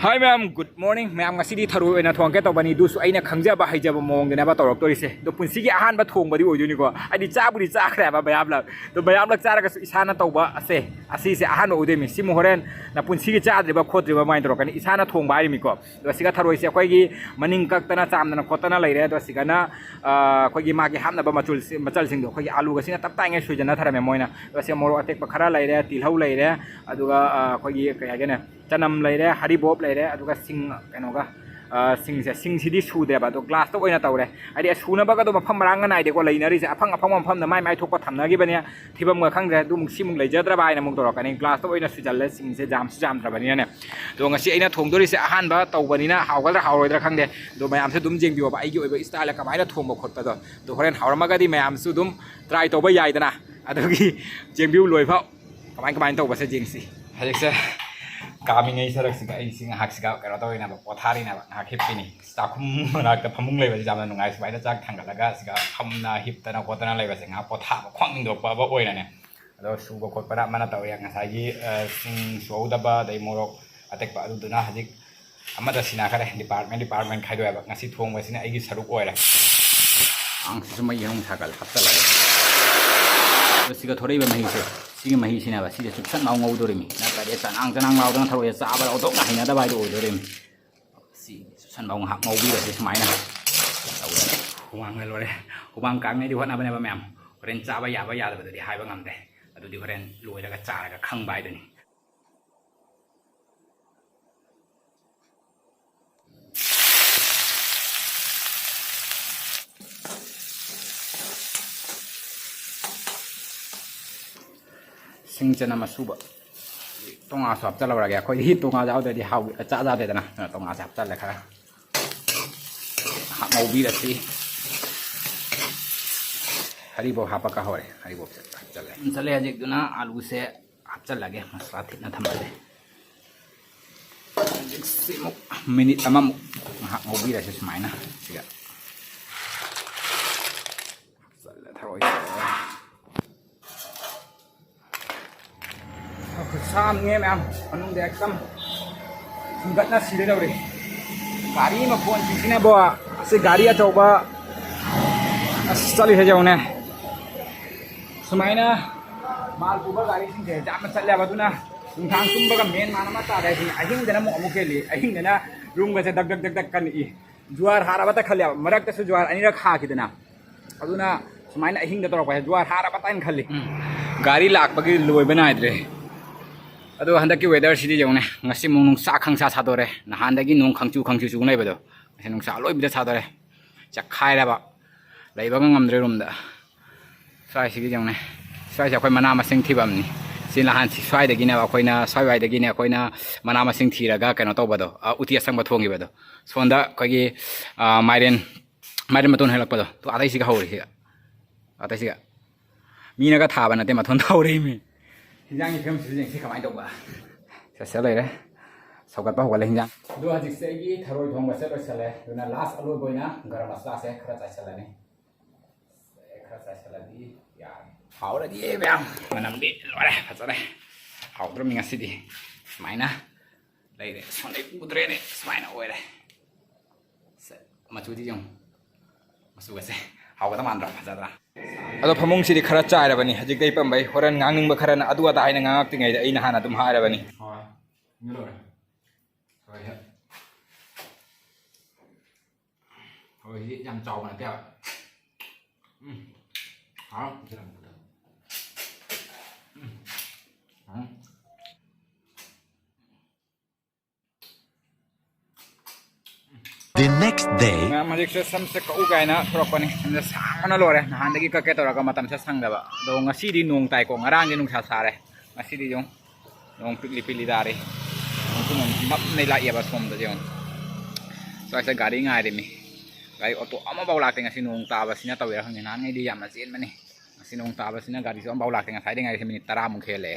Hi ma'am, good morning. Ma'am ngasidi tharu ena thong ke tawbani du su aina khangjaba haijaba mong dena ba tawrak torise. Do punsigi ahan ba thong badi oiduni ko. Adi chaburi chakra ba bayam la. Do bayam la charaga su isana tawba ase. Asi se ahan odemi simu horen na punsigi chadri ba khotri ba main torokani isana thong ba mi ko. Do siga tharu ise khoi gi maning kaktana chamna khotana leire do sigana khoi gi magi hamna ba machal sing do khoi alu ga sina tap tainga suijana thara me moina. Do se moro atek pa khara leire tilhau leire aduga khoi gi kaya gene chanam leire haribop leire aduga sing kenoga sing se sing sidi sude ba do glass to oina tawre adi suna ba ga do mafam ranga nai de ko leinari se afang afang mafam na mai thok pa thamna gi bania thibam ga khang de du mung simung leijadra ba ina mung to rakani glass to oina sujalle sing se jam tra bani ne do ngasi aina thongdori se ahan ba tawbani na hawgal hawroidra khang de do mayam se dum jeng bi ba ai gi oiba style ka maina thong ba khot pa do horen hawrama ga di mayam su dum try to ba yai dana adugi jeng bi loi pha kamai to ba se jeng si hajik se kami ngai sarak siga ai singa hak siga karo to ina ba pothari na ba hak hipini stakum na ka phamung lei ba jamna nungai sbai da chak thangalaga siga khamna hiptana kotana lei ba singa potha ba khwang dok ba oina ne ado su ba khot para mana taw yang ngasai sing souda ba dai morok atek ba adu duna hajik amada sina khare department khai do ba ngasi thong ba sina ai gi saruk oira ang sumai yang thakal hapta la siga thorei ba mahi se siga mahi sina ba siga suksan mau ngau dorimi na ka de san ang janang mau dang tharo ya sa ba do na hina da bai do dorimi si san mau hak ngau bi ba se smai na huang le lore huang kang ne di hot na ba ne ba mem ren cha ba ya da ba di hai ba ngam de adu di horen loi da ka cha ga khang bai de ni singchana masuba tonga sap chala ra ga khoi hi tonga jaw de di hau cha ja de na tonga sap chala le khara ha mau bi da si haribo hapa ka hore haribo chale chale ajik duna alu se hap chala ge masla thina tham ba de simuk minit tamam ha mau bi da se smai na siga chale tharoi sam nghe mẹ anh đẹp tâm gắt na xí đâu đi gari mà phun chỉ này bo sẽ gari ở chỗ ba chali hết rồi nè sumai na mal kuba gari sing je jam chal ya baduna tung thang tum ba main mana mata dai sing ahing dena mo ke li ahing dena room ga se dak kan i juar hara bata khalya marak ta su juar ani ra kha ki dena aduna sumai na ahing da tor pa juar hara bata in khali gari lak bagi loi banai dre ado handaki weather sidi jone ngasi mung nung sa khangsa sadore na handagi nung khangchu chu nai bado ngasi nung sa loi bida sadore chak khai ra ba leiba ga ngamdre rum da sai sidi jone sai ja khoi mana ma sing thibam ni sin la han si sai de gina ba khoina sai wai de gina khoina mana ma sing thira ga kano to bado uti asang ba thongi bado sonda khoi mairen maton helak bado to adai si ga hori si adai si ga mina ga tha ba na te ma thon thori mi hinjang ni film sijeng si kamai doba sa lai re saukat ba wala hinjang do hajik se gi tharoi thong ba se lo sale duna last alo boina garam masala se khara chai sala ni khara chai sala di ya hau la di e bang manam di lore phacha re hau drum mi ngasi di maina lai re sonai pudre ne smaina oi re se machu di jong masu ga se hau ga man ra phacha ra ado phamung sidi khara chai ra bani hajik dai pambai horan ngangning ba khara na adu ata aina ngak ti ngai da aina hana dum ha ra bani ha ngilo re rồi hết rồi yam trầu này theo đó The next day, magic system se kau gai na thorok pani sang mana lo re nahan dagi ka ke tora ka matam se sang da ba do ngasi di nung tai ko ngarang di nung sa sa re ngasi di jong nung pili dari nung tu map nei la ia ba som da jong so sa gari ngai de mi gari auto ama bau lak ngasi nung ta ba sina tawer hang nan ngai di yam na chen mani ngasi nung ta ba sina gari so bau lak ngai sai de ngai se minit 30 mung khele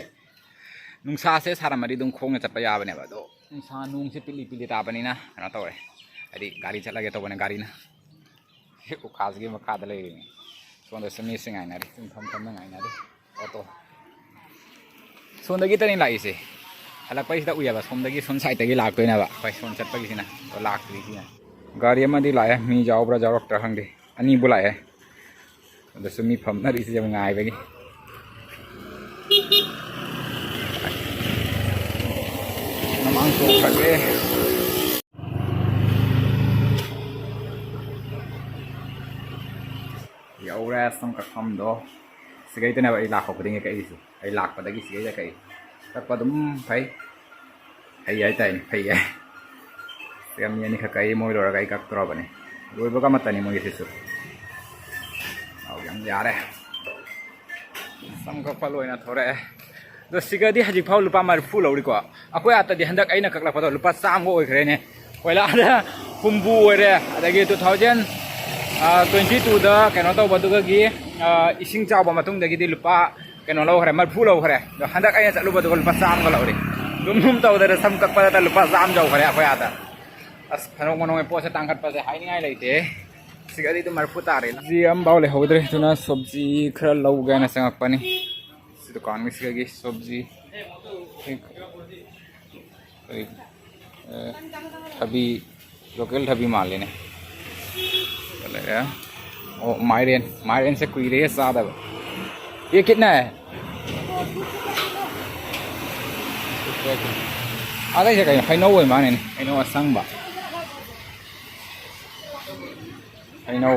nung sa se saramari dung khong cha pa ya ba ne ba do nung sa nung se pili ta ba ni na na to re adi gari chala ge to bane gari na ko khas ge ma kha dale so da semi sing ai na ri tham ngai na ri auto so da gi tani lai se ꯍꯜꯂꯛꯄꯩꯁꯤꯗ ꯎꯏꯌꯦꯕ ꯁꯣꯝꯗꯒꯤ ꯁꯣꯝ ꯁꯥꯏꯗꯇꯒꯤ ꯂꯥꯛꯇꯣꯏꯅꯦꯕ ꯑꯩꯈꯣꯏ ꯁꯣꯝ ꯆꯠꯄꯒꯤꯁꯤꯅ ꯂꯥꯛꯇ꯭ꯔꯤꯁꯤꯅ ꯒꯥꯔꯤ ꯑꯃꯗꯤ ꯂꯥꯛꯑꯦ ꯃꯤ ꯌꯥꯎꯕ꯭ꯔꯥ ꯌꯥꯎꯔꯛꯇ꯭ꯔꯥ ꯈꯪꯗꯦ ꯑꯅꯤꯕꯨ ꯂꯥꯛꯑꯦ ꯑꯗꯨꯁꯨ ꯃꯤ ꯐꯝꯅꯔꯤꯁꯤ ꯌꯥꯝ ꯉꯥꯏꯕꯒꯤ ꯃꯃꯥꯡ ꯊꯣꯛꯈ꯭ꯔꯒꯦ ꯌꯧꯔꯦ ꯁꯝ ꯀꯛꯐꯝꯗꯣ ꯁꯤꯒꯩꯗꯅꯦꯕ ꯑꯩ ꯂꯥꯛꯄ ꯈꯨꯗꯤꯡꯒꯤ ꯀꯛꯏꯁꯦ ꯑꯩ ꯂꯥꯛꯄꯗꯒꯤ ꯁꯤꯒꯩꯗ ꯀꯛꯏ ꯀꯛꯄ ꯑꯗꯨꯝ ꯐꯩ ꯍꯥꯏꯇꯥꯔꯦ ꯐꯩꯌꯦ ꯁꯤꯒ ꯃꯤ ꯑꯅꯤꯈꯛ ꯀꯛꯏ ꯃꯣꯏ ꯂꯣꯏꯔꯒ ꯑꯩ ꯀꯛꯇꯧꯔꯕꯅꯤ ꯂꯣꯏꯕꯒ ꯑꯃꯠꯇꯅꯤ ꯃꯣꯏꯒꯤꯁꯤꯁꯨ ꯌꯥꯝ ꯌꯥꯔꯦ ꯁꯝ ꯀꯛꯄ ꯂꯣꯏꯅ ꯊꯣꯔꯛꯑꯦ ꯑꯗꯣ ꯁꯤꯒꯗꯤ ꯍꯧꯖꯤꯛꯐꯥꯎ ꯂꯨꯄꯥ 40 ꯂꯧꯔꯤꯀꯣ ꯑꯩꯈꯣꯏ ꯑꯥꯇꯗꯤ ꯍꯟꯗꯛ ꯑꯩꯅ ꯀꯛꯂꯛꯄꯗꯣ ꯂꯨꯄꯥ 100 ꯑꯣꯏꯈ꯭ꯔꯦꯅꯦ ꯀꯣꯏꯂꯥꯗ 50 ꯑꯣꯏꯔꯦ ꯑꯗꯒꯤ 2022ꯗ ꯀꯩꯅꯣ ꯇꯧꯕꯗꯨꯒꯤ ꯏꯁꯤꯡ ꯆꯥꯎꯕ ꯃꯇꯨꯡꯗꯒꯤꯗꯤ ꯂꯨꯄꯥ ꯀꯩꯅꯣ ꯂꯧꯈ꯭ꯔꯦ 40 ꯂꯧꯈ꯭ꯔꯦ ꯑꯗꯣ ꯍꯟꯗꯛ ꯑꯩꯅ ꯆꯠꯂꯨꯕꯗꯨꯒ ꯂꯨꯄꯥ 100ꯒ ꯂꯧꯔꯤ ꯑꯗꯨꯝ ꯇꯧꯗꯅ ꯁꯝ ꯀꯛꯄꯗ ꯂꯨꯄꯥ 100 ꯌꯧꯈ꯭ꯔꯦ ꯑꯩꯈꯣꯏ ꯑꯥꯗ ꯑꯁ ꯐꯅꯣꯛ ꯃꯅꯣꯡꯒꯤ ꯄꯣꯠꯁꯦ ꯇꯥꯡꯈꯠꯄꯁꯦ ꯍꯥꯏꯅꯤꯡꯉꯥꯏ ꯂꯩꯇꯦ ꯁꯤꯒꯗꯤ ꯑꯗꯨꯝ 40 ꯇꯥꯔꯦ ꯁꯕꯖꯤ ꯑꯃꯐꯥꯎ ꯂꯩꯍꯧꯗ꯭ꯔꯦ ꯑꯗꯨꯅ ꯁꯕꯖꯤ ꯈꯔ ꯂꯧꯒꯦꯅ ꯆꯪꯉꯛꯄꯅꯤ दुकान की सब्जी थबी लोकल थबी मान लेने ओ मायरेन मायरेन से कोई रे सादा ये कितना है आधा जगह हैनो वही माने हैनो असंग बा हैनो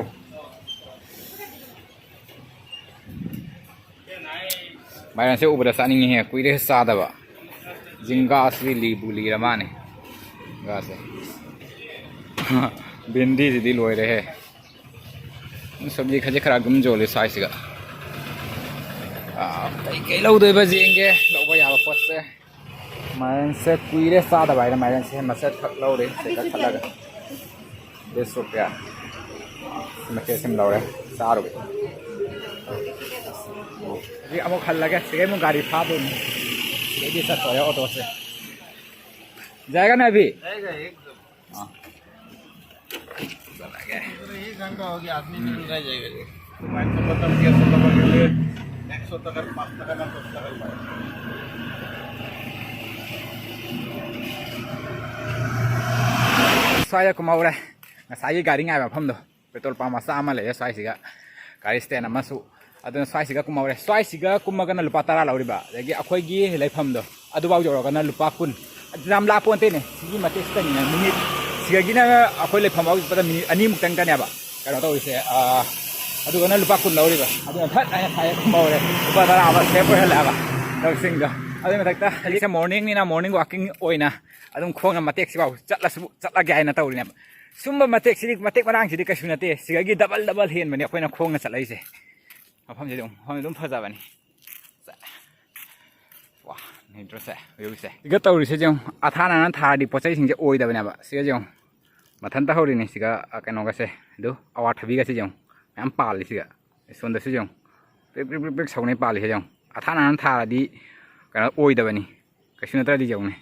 मायरन से उबरा सानिंग है कोई रे सादा जिंगा असली लीबुली रमाने गासे भिंडी जी लोय रहे सब्जी खजे खरा गम जोले साइज का कई कई लौदोइबा जेंगे लौबा याबा पोट से मायरन से कोई रे सादा बाइरा मायरन से मसद खक लौरे से का खलगा 200 रुपया मके सिम लौरे 4 रुपया ये अमुक हल लगे सिगे मु गाड़ी फा दो ये भी सब सोया ऑटो से जाएगा ना अभी जाएगा एकदम हां चला गया 1 घंटा हो गया आदमी मिल रहा जाएगा मैं तो बता दिया सब लोग के लिए 100 टका 5 टका ना 10 टका Sawaya कुमाउरे ngасai gari ngai ba phamdo petrol pump ma sa ma le swai siga gari stand amasu aduna swai siga kumaure swai siga kumaga na lupa 10 lauriba dagi akhoi gi leifam do adu baw joro na lupa 10 ram la ponte ne sigi mate sta ni minute siga gi na akhoi leifam baw pada minute ani muk tang tane ba karo to ise adu na lupa 10 lauriba adu that ai sai kumaure lupa 10 ba se por hela ba dog sing do adu ma takta ali sa morning ni na morning walking oina adum khonga mate si baw chatla ga ina tawri na sumba matek sidi matek marang sidi kasunate sigagi double hen mani akoina khonga chalai se mafam je dum phaja bani wa ni drose yo se iga tawri se jong athana na thadi pochai sing je oi da bani ba siga jong mathan ta hori ni siga kano ga se du awa thabi ga se jong am pal siga son da se jong pek saune pal he jong athana na thadi kana oi da bani kasunata di jong ne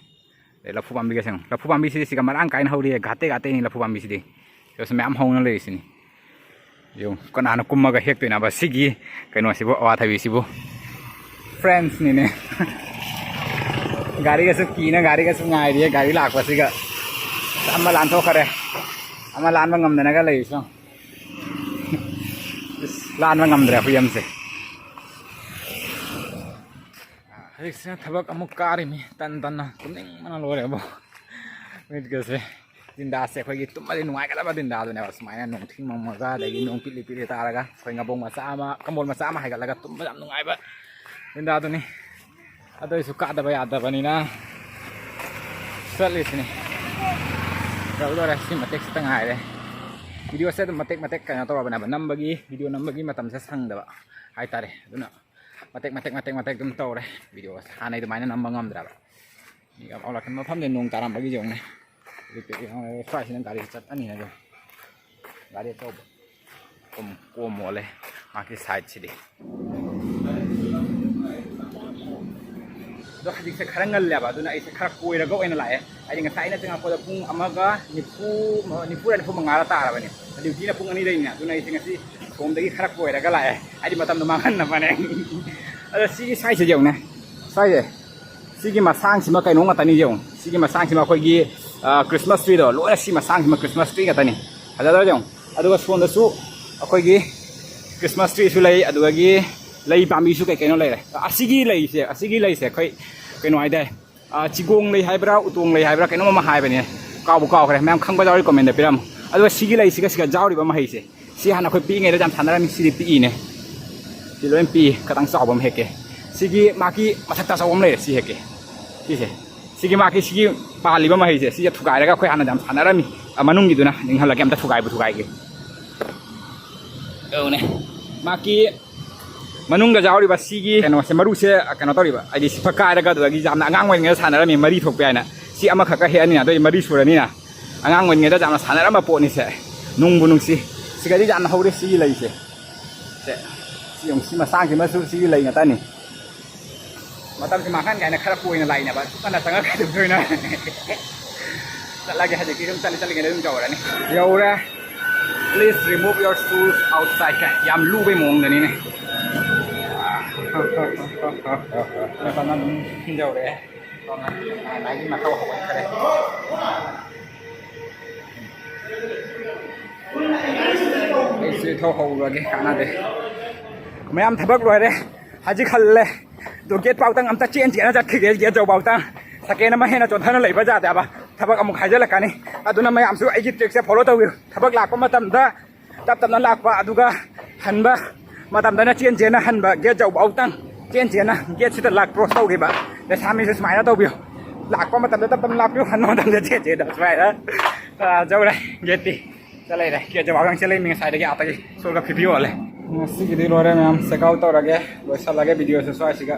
लफु पाम्बी का संग लफु पाम्बी से सिगा Marang Kine हौरी घाते घाते नि लफु पाम्बी से जोस ma'am हौन ले सिनी यो कनान कुम्मा का हेक तोना बा सिगी कनो सिबो अवा थाबी सिबो फ्रेंड्स नि ने गाड़ी का सब कीना गाड़ी का सब ngai ri गाड़ी लाक बा सिगा अमा लान थो खरे अमा लान बा ngam दना का ले सो लान बा ngam दरा फुयम से इससे थबक अमुक कारी में तन तुमनिंग मना लोरे बो मिट गसे दिनदा से खोगी तुमले नुवाय गला दिनदा दुने सुमायना नों थिंग ममगा दगी नों पिलि पिलि तारगा खोय ngabong macha ama kamol macha ama haigalaga tumba yam nungai ba दिनदा दुनी अदोइसु कादबा यादबनी ना चलिसनी गौदोरे सि मतेक सितंग हाइरे वीडियो से मतेक मतेक कना तोरबना नंबगी वीडियो नंबगी मतम से संगदबा हाइतारे दुना मतेक तुम तौरे वीडियो हानाय दुमायना नंबा ngamdraba ni ga awla kan mafam de nong taram bagi jong ne फाइसिन गाड़ी चटनी है जो गाड़ी तो को मोले माकी साइड से दो हजिक से खरंगल लेबा दुना इसे खर कोइरगो ओइन लाए आइ ngasai na tengah pada pung amaga nipu dan pung mangara ta arabani duty ना pung ani daina दुना इसे ngasi komdagi खर कोइरगा लाए आइ matam makan na pane ada si sai se jong na sai je sigi masang sima kai nong atani jong sigi masang sima khoi gi Christmas tree do lo si masang sima Christmas tree atani ada da jong aduga suon da su akhoi gi Christmas tree su lai aduga gi lai pami su kai kai no lai asigi lai se khoi kai no ai dai chigong lai hai bra utung lai hai bra kai no ma hai ba ni kau bu kau khare mam khang ba jaw comment da piram aduga sigi lai siga jaw ri ba ma hai se si hana khoi pi ngai da jam thanara mi si pi ne si loen pi katang saw bam heke sigi maki mathak ta saw bam le si heke si se sigi maki sigi pa li ba ma hai se si thukai ra khoi hana jam thanara mi manung gi duna ning hala kem ta thukai bu thukai ge ne maki manung da jaw ri ba sigi kano se maru se kano to ri ba ai si phaka ra ga do gi jam na angang wen nge thanara mi mari thok pai na si ama khaka he ani na do mari surani na angang wen nge da jam na thanara ma po ni se nung bu nung si siga di jam na hore si lai se si yung si masang si masu si lai ngata ni matam si makan kaya na khara puin na lai na ba kan na sanga ka dum na lagi haja kirim tali ngada dum jawara ni yaura please remove your shoes outside ka yam lu be mong da ni ne pa na dum jawre to na lagi ma ka ho ka re ऐसे तो हो लगे खाना दे मैं हम थबक लो रे हाजी खल ले तो गेट पाउतंग हम ता चेन चेन जा खगे गेट जो पाउतंग सके न महेना चोन थन लैबा जा दाबा थबक अमु खाइज लकानी अदुना मैं हमसु आइगी ट्रेक से फॉलो तव थबक लाक मतम दा तब तब न लाक अदुगा हनबा मतम दना चेन चेन हनबा गेट जो पाउतंग चेन चेन गेट सित लाक क्रॉस तव गेबा दे सामी से स्माइल तव बियो लाक मतम तब तब लाक बियो हन मतम दे चे दा स्माइल जो रे गेटी चले रे के जब आगंग चले मिंग साइड के आता के सोल का फिपियो वाले सिगी दिल रे मैम सेकाउट तो रगे वैसा लगे वीडियो से सो आसीगा